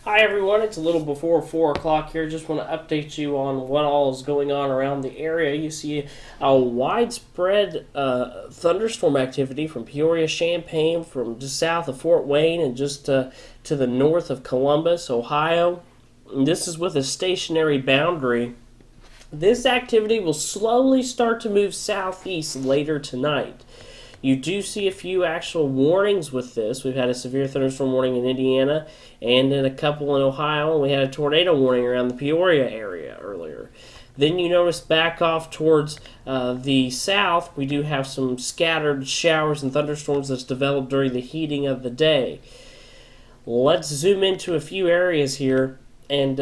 Hi everyone, it's a little before 4 o'clock here. Just want to update you on what all is going on around the area. You see a widespread thunderstorm activity from Peoria, Champaign, from just south of Fort Wayne, and just to the north of Columbus, Ohio. And this is with a stationary boundary. This activity will slowly start to move southeast later tonight. You do see a few actual warnings with this. We've had a severe thunderstorm warning in Indiana and in a couple in Ohio, and we had a tornado warning around the Peoria area earlier. Then you notice back off towards the south, we do have some scattered showers and thunderstorms that's developed during the heating of the day. Let's zoom into a few areas here, and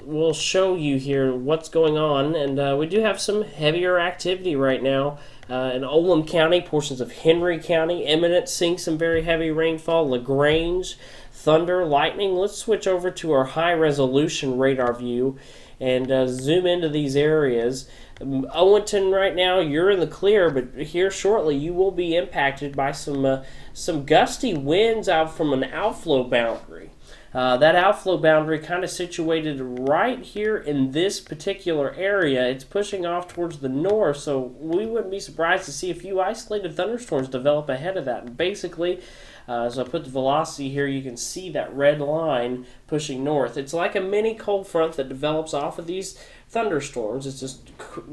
we'll show you here what's going on. And we do have some heavier activity right now in Olam County, portions of Henry County. Eminent seeing some very heavy rainfall. LaGrange, thunder, lightning. Let's switch over to our high resolution radar view and zoom into these areas. Owenton, right now you're in the clear, but here shortly you will be impacted by some gusty winds out from an outflow boundary. That outflow boundary kind of situated right here in this particular area. It's pushing off towards the north, so we wouldn't be surprised to see a few isolated thunderstorms develop ahead of that. And basically, as I put the velocity here, you can see that red line pushing north. It's like a mini cold front that develops off of these thunderstorms. It's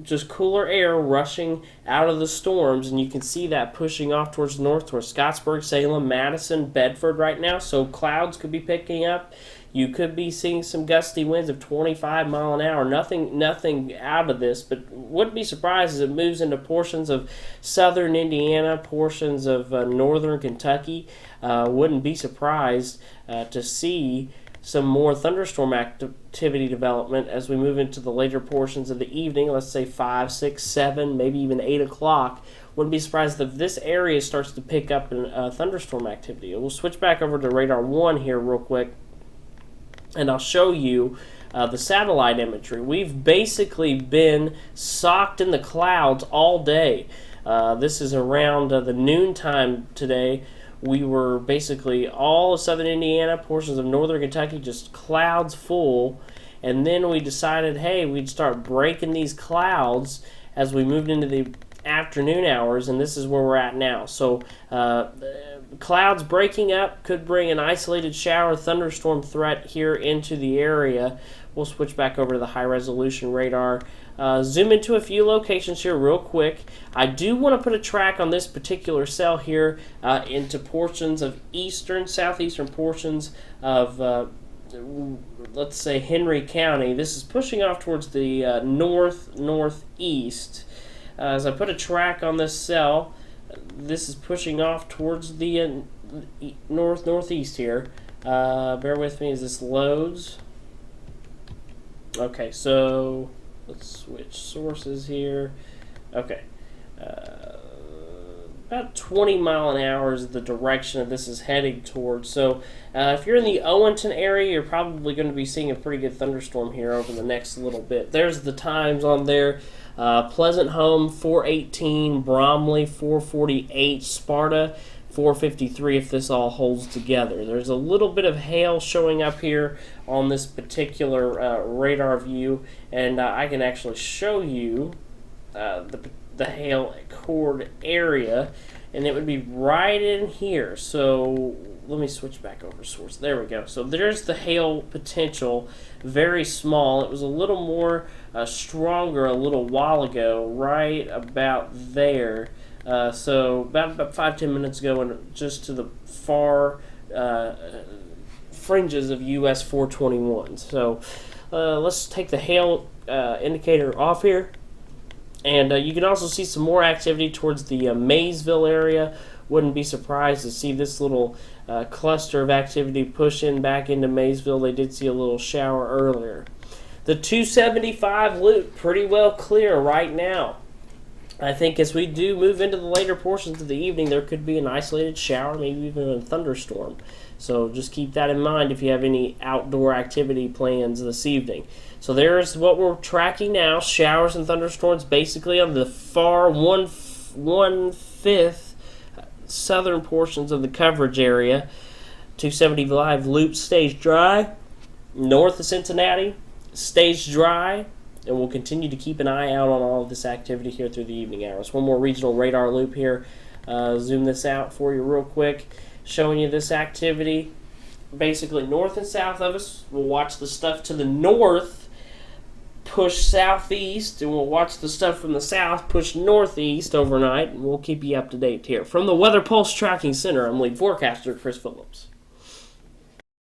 just cooler air rushing out of the storms, and you can see that pushing off towards the north, towards Scottsburg, Salem, Madison, Bedford right now. So clouds could be picking up. You could be seeing some gusty winds of 25 mile an hour. Nothing out of this, but wouldn't be surprised as it moves into portions of southern Indiana, portions of northern Kentucky. Wouldn't be surprised to see some more thunderstorm activity development as we move into the later portions of the evening. Let's say 5, 6, 7, maybe even 8 o'clock. Wouldn't be surprised if this area starts to pick up in thunderstorm activity. We'll switch back over to radar 1 here real quick, and I'll show you the satellite imagery. We've basically been socked in the clouds all day. This is around the noontime today. We were basically all of southern Indiana, portions of northern Kentucky, just clouds full. And then we decided, hey, we'd start breaking these clouds as we moved into the afternoon hours, and this is where we're at now. So clouds breaking up could bring an isolated shower thunderstorm threat here into the area. We'll switch back over to the high resolution radar. Zoom into a few locations here real quick. I do want to put a track on this particular cell here into portions of southeastern portions of, let's say, Henry County. This is pushing off towards the northeast. As I put a track on this cell, this is pushing off towards the northeast here. Bear with me as this loads. Okay, so let's switch sources here. Okay. About 20 mile an hour is the direction that this is heading towards. So if you're in the Owenton area, you're probably going to be seeing a pretty good thunderstorm here over the next little bit. There's the times on there. Pleasant Home, 418. Bromley, 448. Sparta, 453 if this all holds together. There's a little bit of hail showing up here on this particular radar view, and I can actually show you the hail cord area, and it would be right in here. So let me switch back over source. There we go. So there's the hail potential, very small. It was a little more stronger a little while ago, right about there. So about 5-10 minutes ago, and just to the far fringes of US 421. So let's take the hail indicator off here. And you can also see some more activity towards the Maysville area. Wouldn't be surprised to see this little cluster of activity push in back into Maysville. They did see a little shower earlier. The 275 loop, pretty well clear right now. I think as we do move into the later portions of the evening, there could be an isolated shower, maybe even a thunderstorm. So just keep that in mind if you have any outdoor activity plans this evening. So there's what we're tracking now, showers and thunderstorms basically on the far one-fifth southern portions of the coverage area. 275 loop stays dry. north of Cincinnati stays dry, and we'll continue to keep an eye out on all of this activity here through the evening hours. One more regional radar loop here. Zoom this out for you real quick, showing you this activity. Basically, north and south of us, we'll watch the stuff to the north push southeast, and we'll watch the stuff from the south push northeast overnight, and we'll keep you up to date here. From the Weather Pulse Tracking Center, I'm lead forecaster Chris Phillips.